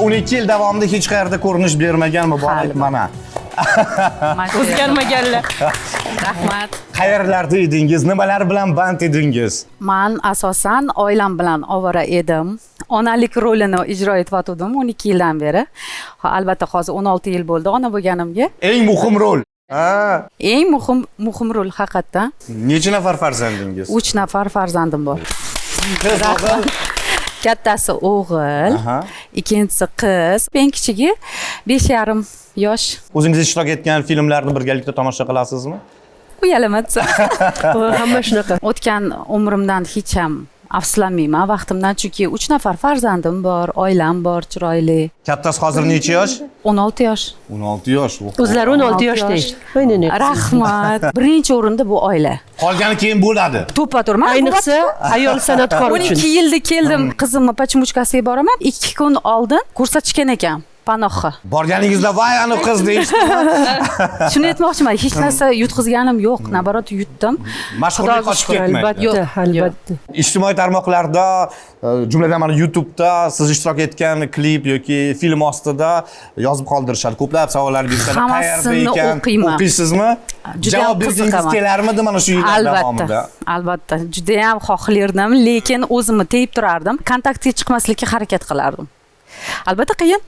12 yil davomida hech qayerda ko'rinish bermagan muborak mana. O'zgarmaganlar. Rahmat. Qayerlarda edingiz? Nimalar bilan band edingiz? Men asosan oilam bilan ovora edim. Onalik rolini ijro etayotgandim 12 yildan beri. Albatta hozir 16 yil bo'ldi ona bo'lganimga. Eng muhim rol. Ha. Eng muhim rol haqiqatdan. Necha nafar farzandingiz? 3 nafar farzandim bor. Qiz, o'g'il? Kattasi o'g'il, ikkinchisi qiz, eng kichigi 5,5 yosh. O'zingiz ishtirok etgan filmlarni birgalikda tomosha qilasizmi? Uyalaman. Hamma shunaqa. O'tgan umrimdan hech ham afsuslanmayman vaqtimdan, chunki 3 nafar farzandim bor, oilam bor, chiroyli. Kattasi hozir necha yosh? 16 yosh. 16 yosh. O'zlari 16 yoshda. Rahmat. Birinchi o'rinda bu oila. Qolgani keyin bo'ladi. To'pa-to'g'ri. Ayniqsa ayol san'atkor uchun. 12 yilda keldim, qizimni pochmuchkasiga boraman. 2 kun oldin ko'rsatishgan ekan. Panohni. Borganingizda voy ani qiz deyishdimi? Shuni aytmoqchiman, hech narsa yutqizganim yo'q, nabarat yutdim. Mashhurlik qochib ketmaydi. Albatta. Ijtimoiy tarmoqlarda, jumladan mana YouTube'da siz ishtirok etgan klip yoki film ostida yozib qoldirishadi. Ko'plab savollar berishadi. Qayerda ekan? O'qiysizmi? Javob bergingiz kelarmidi mana shu yillar davomida? Albatta, juda ham xohlardim, lekin o'zimni teyib turardim. Kontaktga chiqmaslikka harakat qilardim. Albatta qiyin.